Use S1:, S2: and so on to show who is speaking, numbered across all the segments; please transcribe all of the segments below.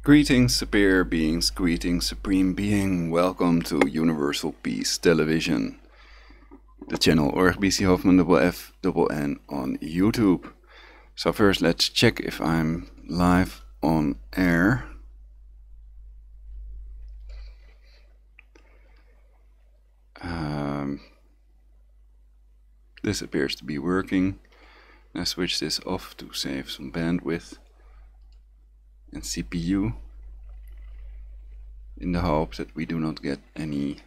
S1: Greetings, superior beings, greetings, supreme being. Welcome to Universal Peace Television, the channel BC Kaufman FFN on YouTube. So first let's check if I'm live on air. This appears to be working. I switch this off to save some bandwidth and CPU in the hope that we do not get any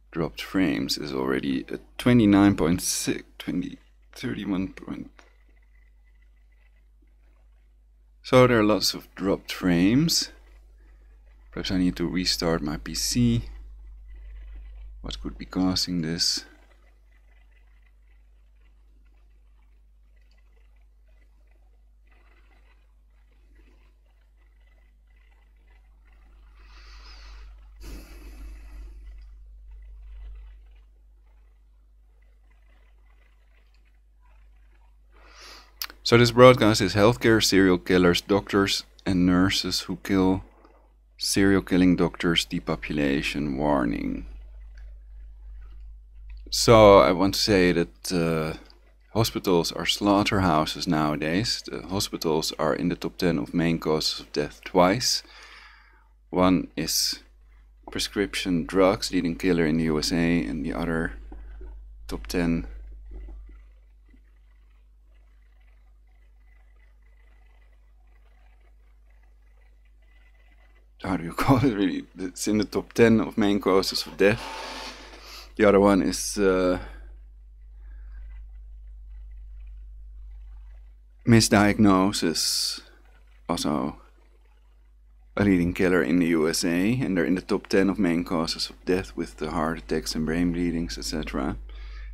S1: dropped frames. Is already at 29.6, 31. So there are lots of dropped frames. Perhaps I need to restart my PC. What could be causing this? So this broadcast is healthcare serial killers, doctors and nurses who kill serial killing doctors, depopulation warning. So I want to say that hospitals are slaughterhouses nowadays. The hospitals are in the top 10 of main causes of death twice. One is prescription drugs, leading killer in the USA, and the other top 10 how do you call it really? It's in the top 10 of main causes of death. The other one is misdiagnosis, also a leading killer in the USA, and they're in the top 10 of main causes of death with the heart attacks and brain bleedings, etc.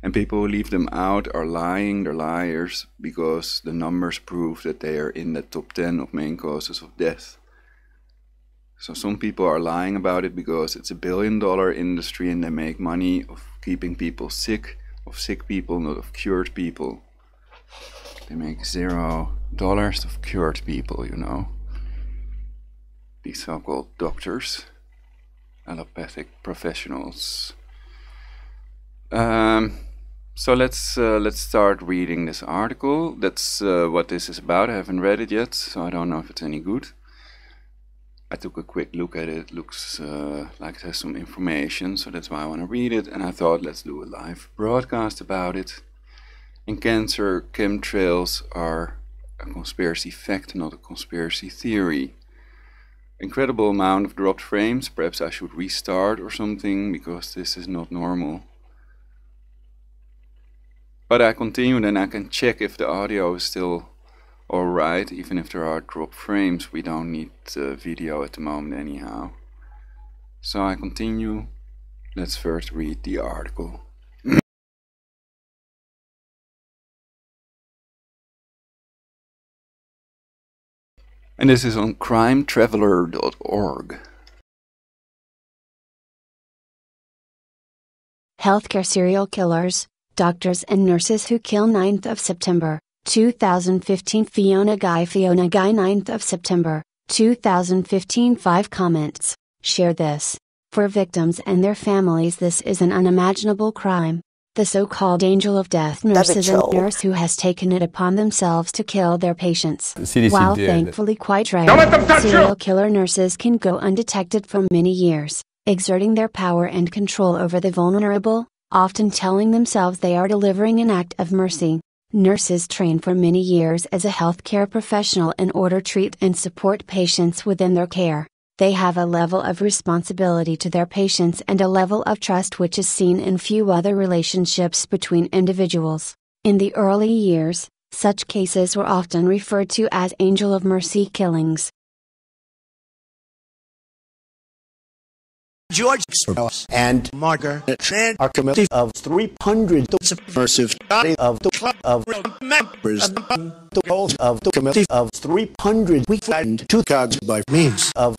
S1: And people who leave them out are lying, they're liars, because the numbers prove that they are in the top 10 of main causes of death. So some people are lying about it because it's $1 billion industry and they make money of keeping people sick, of sick people, not of cured people. They make $0 of cured people, you know. These so-called doctors, allopathic professionals. So let's start reading this article. That's what this is about. I haven't read it yet, so I don't know if it's any good. I took a quick look at it. It looks like it has some information, so that's why I want to read it. And I thought, let's do a live broadcast about it. In cancer, chemtrails are a conspiracy fact, not a conspiracy theory. Incredible amount of dropped frames. Perhaps I should restart or something, because this is not normal. But I continue, then I can check if the audio is still alright, even if there are dropped frames. We don't need video at the moment anyhow. So I continue. Let's first read the article. And this is on crimetraveler.org.
S2: Healthcare serial killers, doctors and nurses who kill. 9th of September 2015. Fiona Guy 9th of September 2015. 5 comments. Share this. For victims and their families, this is an unimaginable crime. The so-called angel of death nurse is a nurse who has taken it upon themselves to kill their patients. While thankfully quite rare, serial killer nurses can go undetected for many years, exerting their power and control over the vulnerable, often telling themselves they are delivering an act of mercy. Nurses train for many years as a healthcare professional in order to treat and support patients within their care. They have a level of responsibility to their patients and a level of trust which is seen in few other relationships between individuals. In the early years, such cases were often referred to as angel of mercy killings.
S3: George and Margaret Tran are committed of 300 subversive of the club of members, the goals of the committee of 300 we flattened two cards by means of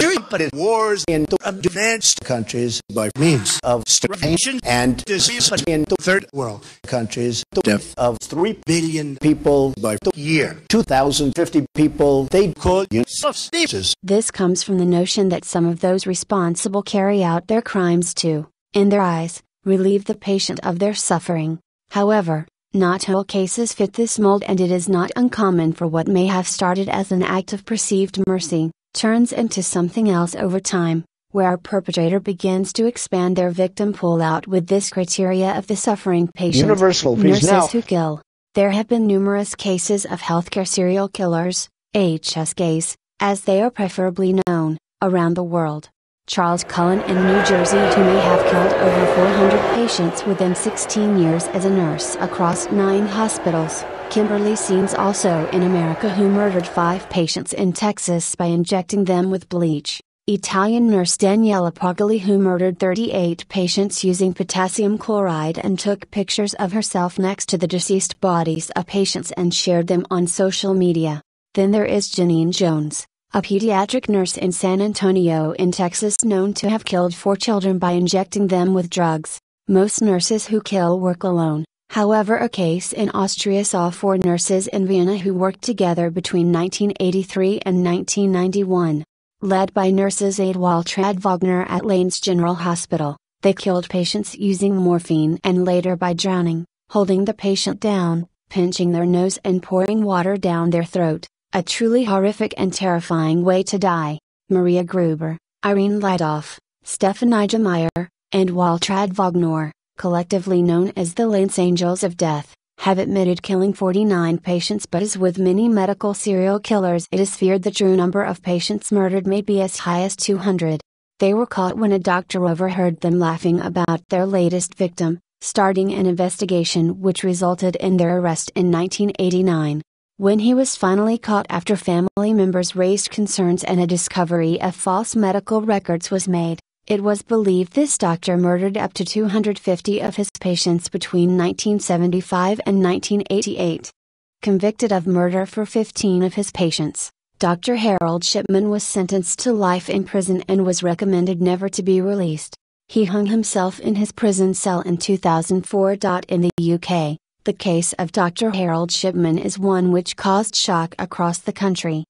S3: wars in the advanced countries by means of starvation and disease in the third world countries, the death of 3 billion people by the year 2050 people they call substances.
S2: This comes from the notion that some of those responsible carry out their crimes to, in their eyes, relieve the patient of their suffering. However, not all cases fit this mold, and it is not uncommon for what may have started as an act of perceived mercy, turns into something else over time, where a perpetrator begins to expand their victim pool out with this criteria of the suffering patient.
S3: Universal
S2: Nurses
S3: now.
S2: who kill. There have been numerous cases of healthcare serial killers, HSKs, as they are preferably known, around the world. Charles Cullen in New Jersey, who may have killed over 400 patients within 16 years as a nurse across 9 hospitals. Kimberly Seens, also in America, who murdered 5 patients in Texas by injecting them with bleach. Italian nurse Daniela Pogoli, who murdered 38 patients using potassium chloride and took pictures of herself next to the deceased bodies of patients and shared them on social media. Then there is Janine Jones, a pediatric nurse in San Antonio in Texas, known to have killed 4 children by injecting them with drugs. Most nurses who kill work alone. However, a case in Austria saw 4 nurses in Vienna who worked together between 1983 and 1991. Led by nurses Ada Waltraud Wagner at Lanes General Hospital, they killed patients using morphine and later by drowning, holding the patient down, pinching their nose and pouring water down their throat. A truly horrific and terrifying way to die. Maria Gruber, Irene Lidoff, Stefanija Meyer, and Waltraud Wagner, collectively known as the Lance Angels of Death, have admitted killing 49 patients, but as with many medical serial killers, it is feared the true number of patients murdered may be as high as 200. They were caught when a doctor overheard them laughing about their latest victim, starting an investigation which resulted in their arrest in 1989. When he was finally caught after family members raised concerns and a discovery of false medical records was made, it was believed this doctor murdered up to 250 of his patients between 1975 and 1988. Convicted of murder for 15 of his patients, Dr. Harold Shipman was sentenced to life in prison and was recommended never to be released. He hung himself in his prison cell in 2004. In the UK, the case of Dr. Harold Shipman is one which caused shock across the country.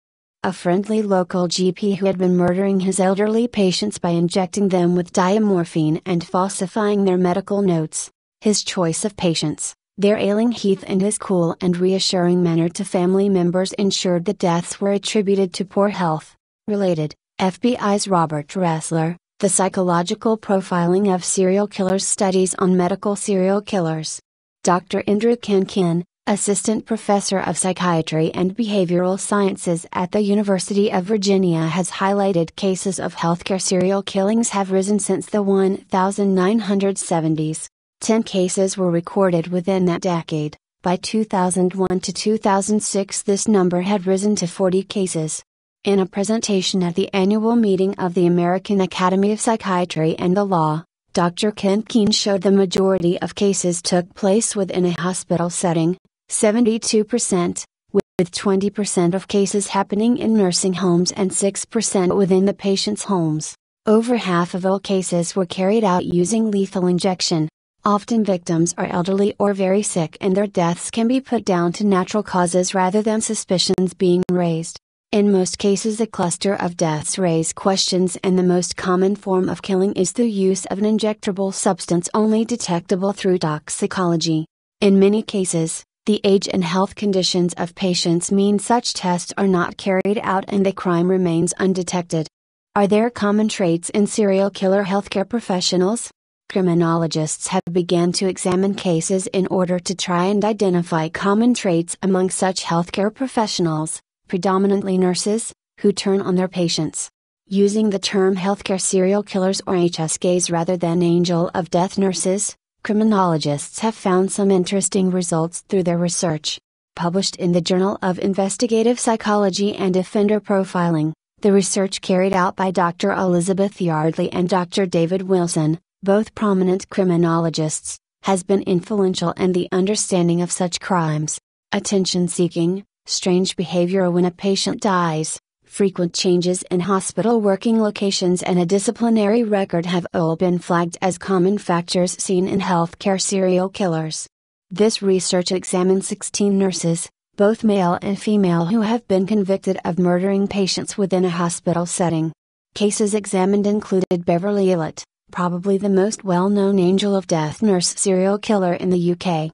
S2: A friendly local GP who had been murdering his elderly patients by injecting them with diamorphine and falsifying their medical notes. His choice of patients, their ailing health, and his cool and reassuring manner to family members ensured that deaths were attributed to poor health. Related, FBI's Robert Ressler, The Psychological Profiling of Serial Killers Studies on Medical Serial Killers. Dr. Indra Kankan, Assistant Professor of Psychiatry and Behavioral Sciences at the University of Virginia, has highlighted cases of healthcare serial killings have risen since the 1970s. 10 cases were recorded within that decade. By 2001 to 2006, this number had risen to 40 cases. In a presentation at the annual meeting of the American Academy of Psychiatry and the Law, Dr. Kankan showed the majority of cases took place within a hospital setting, 72%, with 20% of cases happening in nursing homes and 6% within the patient's homes. Over half of all cases were carried out using lethal injection. Often victims are elderly or very sick, and their deaths can be put down to natural causes rather than suspicions being raised. In most cases, a cluster of deaths raise questions, and the most common form of killing is the use of an injectable substance only detectable through toxicology. In many cases, the age and health conditions of patients mean such tests are not carried out and the crime remains undetected. Are there common traits in serial killer healthcare professionals? Criminologists have begun to examine cases in order to try and identify common traits among such healthcare professionals, predominantly nurses, who turn on their patients. Using the term healthcare serial killers or HSKs rather than angel of death nurses, criminologists have found some interesting results through their research. Published in the Journal of Investigative Psychology and Offender Profiling, the research carried out by Dr. Elizabeth Yardley and Dr. David Wilson, both prominent criminologists, has been influential in the understanding of such crimes. Attention-seeking, strange behavior when a patient dies, frequent changes in hospital working locations and a disciplinary record have all been flagged as common factors seen in healthcare serial killers. This research examined 16 nurses, both male and female, who have been convicted of murdering patients within a hospital setting. Cases examined included Beverly Illett, probably the most well-known angel of death nurse serial killer in the UK.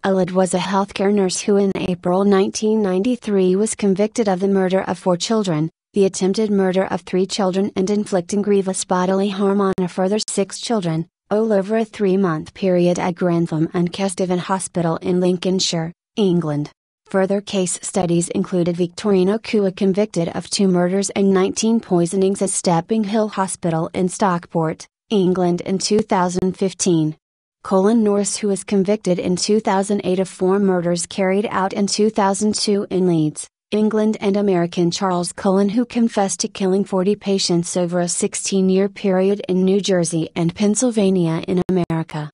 S2: Illett was a healthcare nurse who in April 1993 was convicted of the murder of 4 children, the attempted murder of 3 children and inflicting grievous bodily harm on a further 6 children, all over a 3-month period at Grantham and Kesteven Hospital in Lincolnshire, England. Further case studies included Victorino Kua, convicted of 2 murders and 19 poisonings at Stepping Hill Hospital in Stockport, England in 2015. Colin Norris, who was convicted in 2008 of 4 murders carried out in 2002 in Leeds, England, and American Charles Cullen, who confessed to killing 40 patients over a 16-year period in New Jersey and Pennsylvania in America.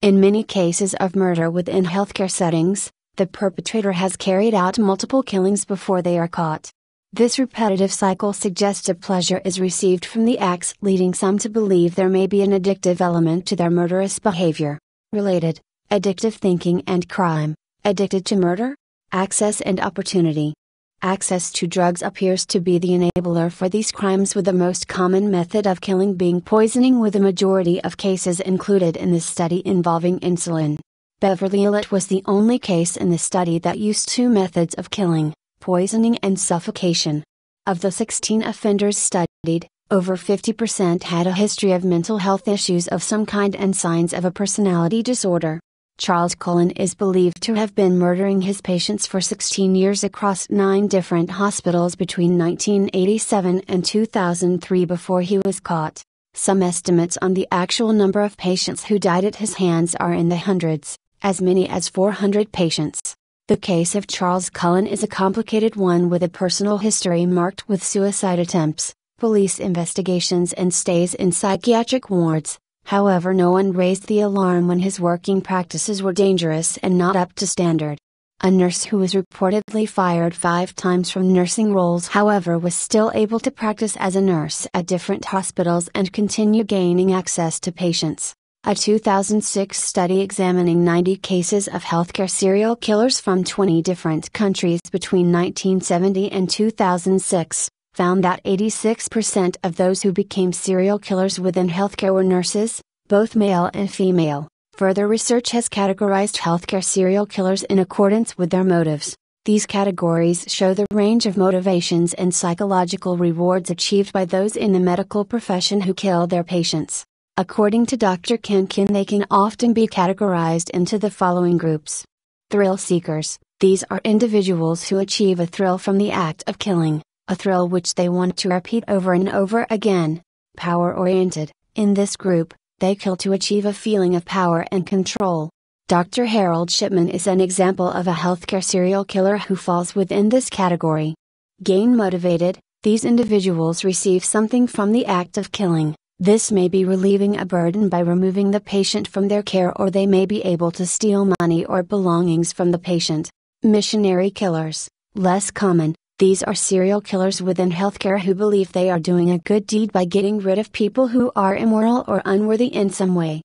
S2: In many cases of murder within healthcare settings, the perpetrator has carried out multiple killings before they are caught. This repetitive cycle suggests a pleasure is received from the acts, leading some to believe there may be an addictive element to their murderous behavior. Related, addictive thinking and crime, addicted to murder? Access and opportunity. Access to drugs appears to be the enabler for these crimes, with the most common method of killing being poisoning, with a majority of cases included in this study involving insulin. Beverly Illett was the only case in the study that used 2 methods of killing: poisoning and suffocation. Of the 16 offenders studied, over 50% had a history of mental health issues of some kind and signs of a personality disorder. Charles Cullen is believed to have been murdering his patients for 16 years across 9 different hospitals between 1987 and 2003 before he was caught. Some estimates on the actual number of patients who died at his hands are in the hundreds, as many as 400 patients. The case of Charles Cullen is a complicated one, with a personal history marked with suicide attempts, police investigations and stays in psychiatric wards. However, no one raised the alarm when his working practices were dangerous and not up to standard. A nurse who was reportedly fired 5 times from nursing roles, however, was still able to practice as a nurse at different hospitals and continue gaining access to patients. A 2006 study examining 90 cases of healthcare serial killers from 20 different countries between 1970 and 2006 found that 86% of those who became serial killers within healthcare were nurses, both male and female. Further research has categorized healthcare serial killers in accordance with their motives. These categories show the range of motivations and psychological rewards achieved by those in the medical profession who kill their patients. According to Dr. Kenkin, they can often be categorized into the following groups. Thrill seekers. These are individuals who achieve a thrill from the act of killing, a thrill which they want to repeat over and over again. Power-oriented. In this group, they kill to achieve a feeling of power and control. Dr. Harold Shipman is an example of a healthcare serial killer who falls within this category. Gain-motivated. These individuals receive something from the act of killing. This may be relieving a burden by removing the patient from their care, or they may be able to steal money or belongings from the patient. Missionary killers. Less common. These are serial killers within healthcare who believe they are doing a good deed by getting rid of people who are immoral or unworthy in some way.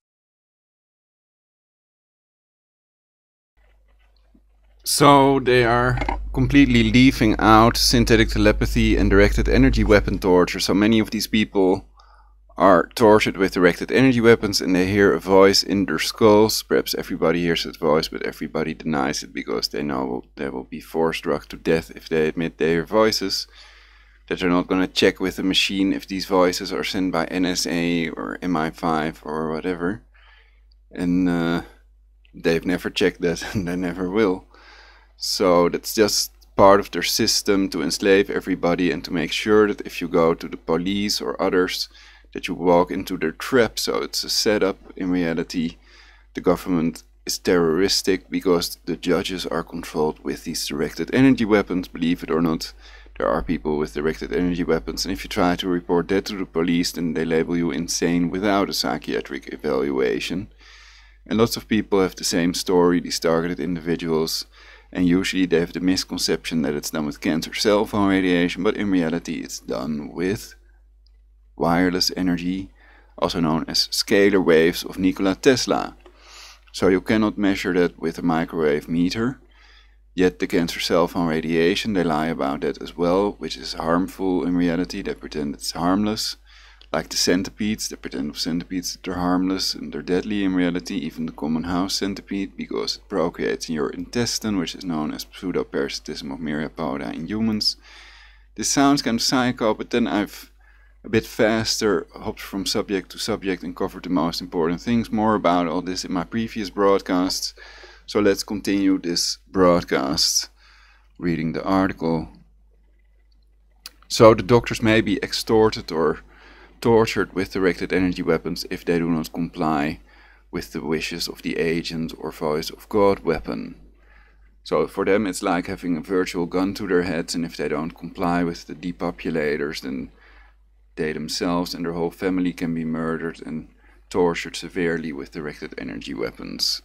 S1: So they are completely leaving out synthetic telepathy and directed energy weapon torture. So many of these people are tortured with directed energy weapons, and they hear a voice in their skulls. Perhaps everybody hears that voice, but everybody denies it because they know they will be force-struck to death if they admit they hear voices. That they're not going to check with the machine if these voices are sent by NSA or MI5 or whatever. And they've never checked that, and they never will. So that's just part of their system to enslave everybody and to make sure that if you go to the police or others, that you walk into their trap. So it's a setup. In reality, the government is terroristic because the judges are controlled with these directed energy weapons. Believe it or not, there are people with directed energy weapons, and if you try to report that to the police, then they label you insane without a psychiatric evaluation. And lots of people have the same story, these targeted individuals, and usually they have the misconception that it's done with cancer cell phone radiation, but in reality it's done with wireless energy, also known as scalar waves of Nikola Tesla. So you cannot measure that with a microwave meter, yet the cancer cell phone radiation, they lie about that as well, which is harmful in reality. They pretend it's harmless. Like the centipedes, they pretend of centipedes that they're harmless and they're deadly in reality, even the common house centipede, because it procreates in your intestine, which is known as pseudoparasitism of myriapoda in humans. This sounds kind of psycho, but then I've a bit faster hopped from subject to subject and covered the most important things. More about all this in my previous broadcasts. So let's continue this broadcast reading the article. So the doctors may be extorted or tortured with directed energy weapons if they do not comply with the wishes of the agent or voice of God weapon. So for them it's like having a virtual gun to their heads, and if they don't comply with the depopulators, then they themselves and their whole family can be murdered and tortured severely with directed energy weapons.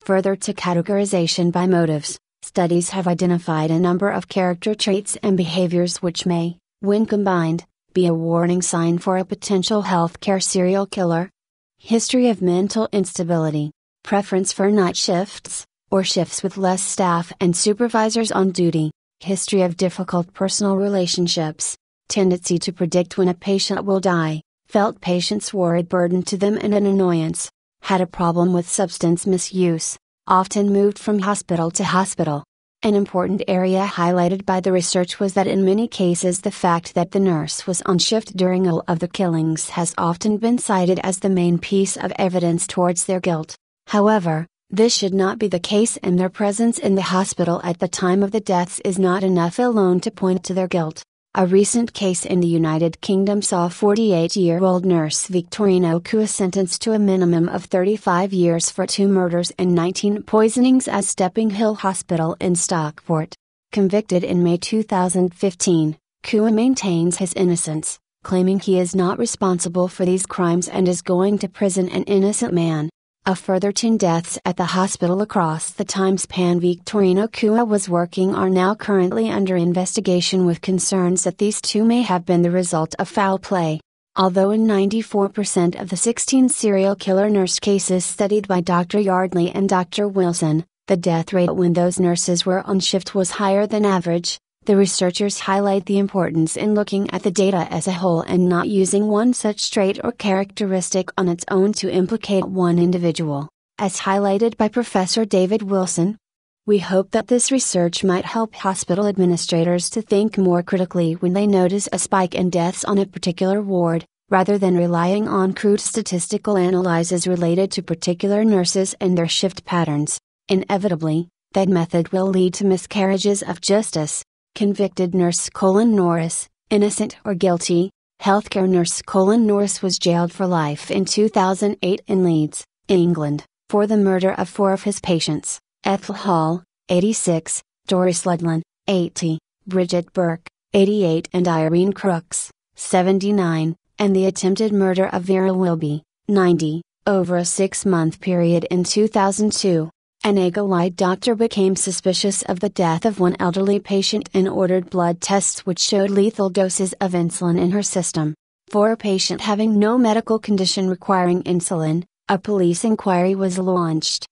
S2: Further to categorization by motives, studies have identified a number of character traits and behaviors which may, when combined, be a warning sign for a potential healthcare serial killer. History of mental instability, preference for night shifts, or shifts with less staff and supervisors on duty, history of difficult personal relationships, tendency to predict when a patient will die, felt patients were a burden to them and an annoyance, had a problem with substance misuse, often moved from hospital to hospital. An important area highlighted by the research was that in many cases the fact that the nurse was on shift during all of the killings has often been cited as the main piece of evidence towards their guilt. However, this should not be the case, and their presence in the hospital at the time of the deaths is not enough alone to point to their guilt. A recent case in the United Kingdom saw 48-year-old nurse Victorine Okua sentenced to a minimum of 35 years for 2 murders and 19 poisonings at Stepping Hill Hospital in Stockport. Convicted in May 2015, Kua maintains his innocence, claiming he is not responsible for these crimes and is going to prison an innocent man. A further 10 deaths at the hospital across the time span Victorine Okua was working are now currently under investigation, with concerns that these 2 may have been the result of foul play. Although in 94% of the 16 serial killer nurse cases studied by Dr. Yardley and Dr. Wilson, the death rate when those nurses were on shift was higher than average, the researchers highlight the importance in looking at the data as a whole and not using one such trait or characteristic on its own to implicate one individual, as highlighted by Professor David Wilson. We hope that this research might help hospital administrators to think more critically when they notice a spike in deaths on a particular ward, rather than relying on crude statistical analyses related to particular nurses and their shift patterns. Inevitably, that method will lead to miscarriages of justice. Convicted nurse Norris, innocent or guilty. Healthcare nurse Norris was jailed for life in 2008 in Leeds, England, for the murder of 4 of his patients: Ethel Hall, 86, Doris Ludlam, 80, Bridget Burke, 88, and Irene Crooks, 79, and the attempted murder of Vera Wilby, 90, over a 6-month period in 2002. An Eagle-eyed doctor became suspicious of the death of one elderly patient and ordered blood tests which showed lethal doses of insulin in her system. For a patient having no medical condition requiring insulin, a police inquiry was launched.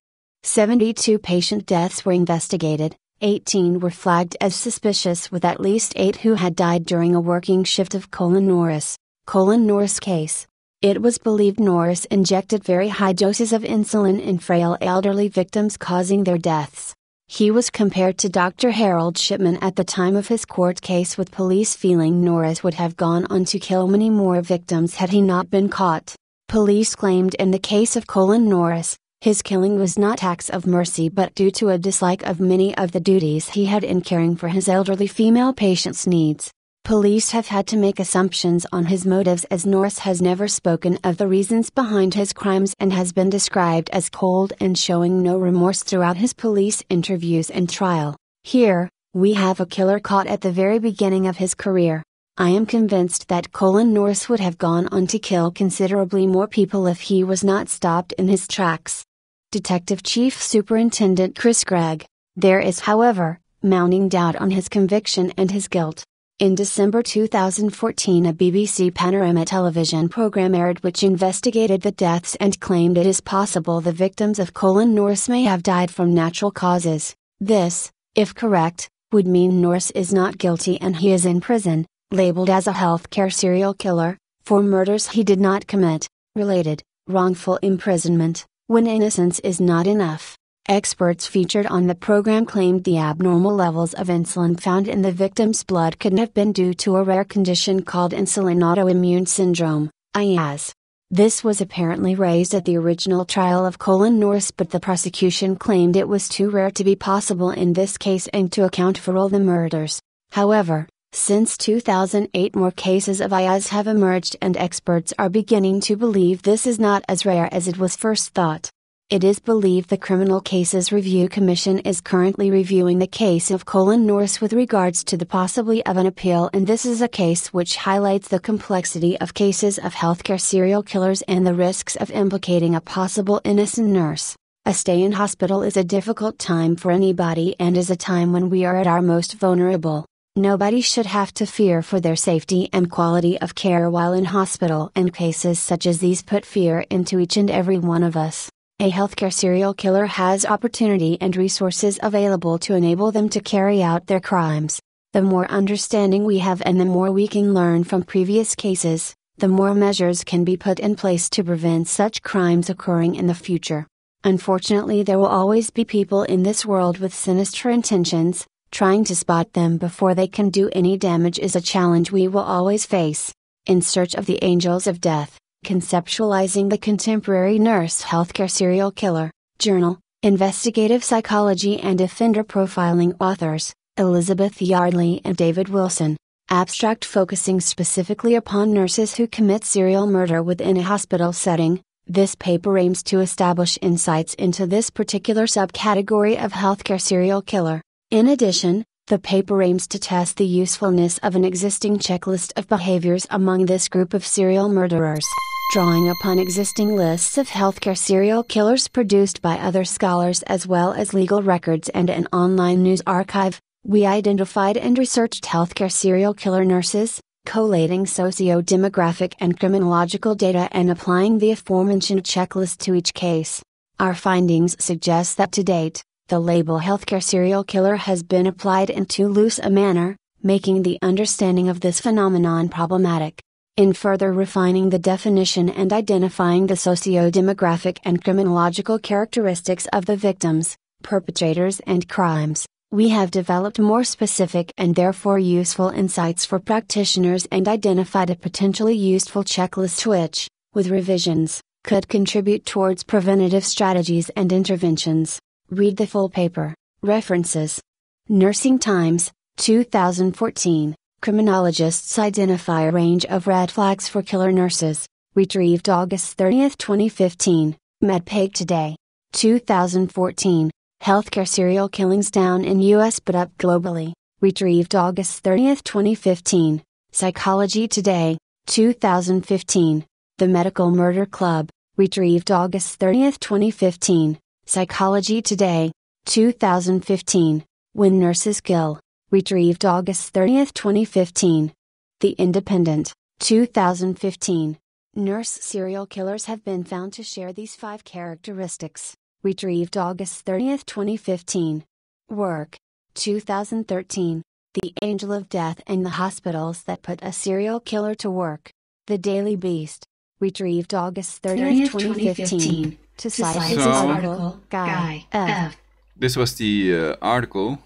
S2: 72 patient deaths were investigated, 18 were flagged as suspicious, with at least 8 who had died during a working shift of Norris. Norris case. It was believed Norris injected very high doses of insulin in frail elderly victims, causing their deaths. He was compared to Dr. Harold Shipman at the time of his court case, with police feeling Norris would have gone on to kill many more victims had he not been caught. Police claimed in the case of Norris, his killing was not acts of mercy but due to a dislike of many of the duties he had in caring for his elderly female patients' needs. Police have had to make assumptions on his motives, as Norris has never spoken of the reasons behind his crimes and has been described as cold and showing no remorse throughout his police interviews and trial. Here, we have a killer caught at the very beginning of his career. I am convinced that Colin Norris would have gone on to kill considerably more people if he was not stopped in his tracks. Detective Chief Superintendent Chris Gregg. There is, however, mounting doubt on his conviction and his guilt. In December 2014, a BBC Panorama television program aired which investigated the deaths and claimed it is possible the victims of Colin Norris may have died from natural causes. This, if correct, would mean Norris is not guilty and he is in prison, labeled as a healthcare serial killer, for murders he did not commit, related, wrongful imprisonment, when innocence is not enough. Experts featured on the program claimed the abnormal levels of insulin found in the victim's blood could have been due to a rare condition called insulin autoimmune syndrome, IAS. This was apparently raised at the original trial of Colin Norris, but the prosecution claimed it was too rare to be possible in this case and to account for all the murders. However, since 2008 more cases of IAS have emerged and experts are beginning to believe this is not as rare as it was first thought. It is believed the Criminal Cases Review Commission is currently reviewing the case of Colin Norris with regards to the possibility of an appeal, and this is a case which highlights the complexity of cases of healthcare serial killers and the risks of implicating a possible innocent nurse. A stay in hospital is a difficult time for anybody and is a time when we are at our most vulnerable. Nobody should have to fear for their safety and quality of care while in hospital, and cases such as these put fear into each and every one of us. A healthcare serial killer has opportunity and resources available to enable them to carry out their crimes. The more understanding we have and the more we can learn from previous cases, the more measures can be put in place to prevent such crimes occurring in the future. Unfortunately, there will always be people in this world with sinister intentions. Trying to spot them before they can do any damage is a challenge we will always face. In Search of the Angels of Death, Conceptualizing the Contemporary Nurse Healthcare Serial Killer, Journal, Investigative Psychology and Offender Profiling. Authors, Elizabeth Yardley and David Wilson. Abstract focusing specifically upon nurses who commit serial murder within a hospital setting. This paper aims to establish insights into this particular subcategory of healthcare serial killer. In addition, the paper aims to test the usefulness of an existing checklist of behaviors among this group of serial murderers. Drawing upon existing lists of healthcare serial killers produced by other scholars as well as legal records and an online news archive, we identified and researched healthcare serial killer nurses, collating socio-demographic and criminological data and applying the aforementioned checklist to each case. Our findings suggest that to date, the label healthcare serial killer has been applied in too loose a manner, making the understanding of this phenomenon problematic. In further refining the definition and identifying the socio-demographic and criminological characteristics of the victims, perpetrators and crimes, we have developed more specific and therefore useful insights for practitioners and identified a potentially useful checklist which, with revisions, could contribute towards preventative strategies and interventions. Read the full paper. References. Nursing Times, 2014. Criminologists identify a range of red flags for killer nurses. Retrieved August 30, 2015. MedPage Today. 2014. Healthcare serial killings down in US but up globally. Retrieved August 30, 2015. Psychology Today. 2015. The Medical Murder Club. Retrieved August 30, 2015. Psychology Today. 2015. When Nurses Kill. Retrieved August 30, 2015. The Independent. 2015. Nurse serial killers have been found to share these 5 characteristics. Retrieved August 30, 2015. Work. 2013. The Angel of Death and the Hospitals That Put a Serial Killer to Work. The Daily Beast. Retrieved August 30, 2015. To cite his article, Guy F.
S1: This was the article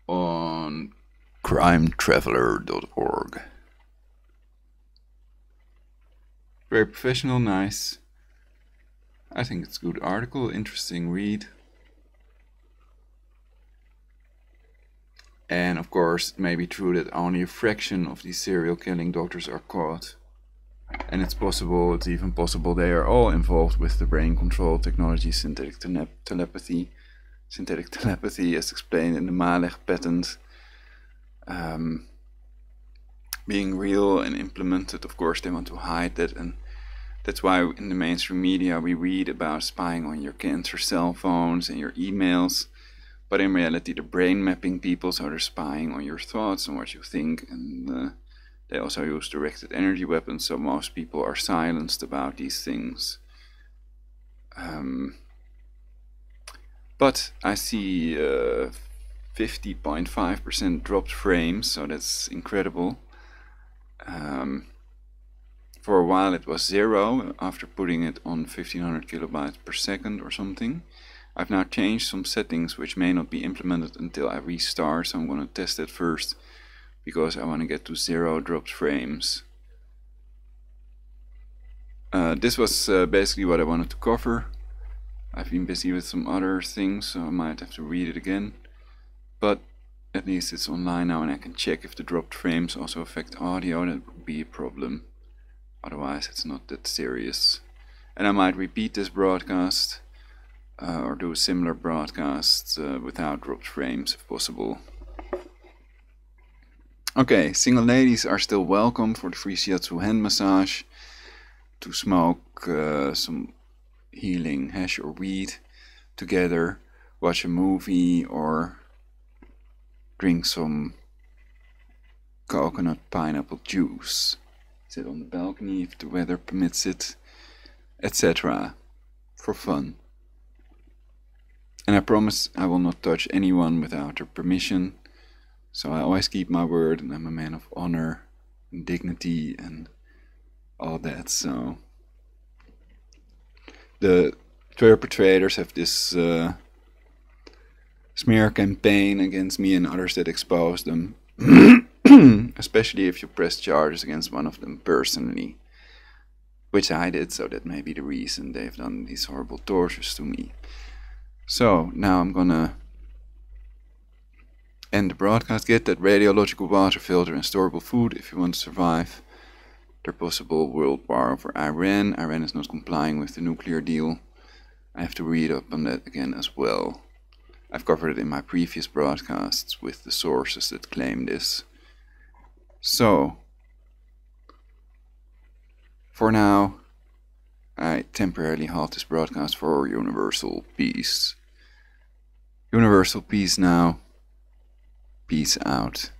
S1: on crimetraveler.org. Very professional, nice. I think it's a good article, interesting read. And of course, it may be true that only a fraction of these serial killing doctors are caught. And it's even possible they are all involved with the brain control technology, synthetic telepathy. Synthetic telepathy as explained in the Mijdrecht patent. being real and implemented. Of course, they want to hide that, and that's why in the mainstream media we read about spying on your cancer cell phones and your emails. But in reality, they're brain mapping people, so they're spying on your thoughts and what you think, and they also use directed energy weapons, so most people are silenced about these things. But I see 50.5% dropped frames, so that's incredible. For a while it was 0 after putting it on 1500 kilobytes per second or something. I've now changed some settings which may not be implemented until I restart, so I'm going to test it first because I want to get to 0 dropped frames. This was basically what I wanted to cover. I've been busy with some other things, so I might have to read it again. But at least it's online now and I can check if the dropped frames also affect audio. That would be a problem. Otherwise it's not that serious. And I might repeat this broadcast or do a similar broadcast without dropped frames if possible. Okay, single ladies are still welcome for the free shiatsu hand massage, to smoke some healing hash or weed together, watch a movie, or drink some coconut pineapple juice, sit on the balcony if the weather permits it, etc. for fun. And I promise I will not touch anyone without their permission, so I always keep my word, and I'm a man of honor and dignity and all that. So the perpetrators have this smear campaign against me and others that expose them, especially if you press charges against one of them personally, which I did, so that may be the reason they've done these horrible tortures to me. So now I'm gonna end the broadcast. Get that radiological water filter and storable food if you want to survive the possible world war over Iran. Iran is not complying with the nuclear deal. I have to read up on that again as well. I've covered it in my previous broadcasts with the sources that claim this. So, for now, I temporarily halt this broadcast for universal peace. Universal peace now. Peace out.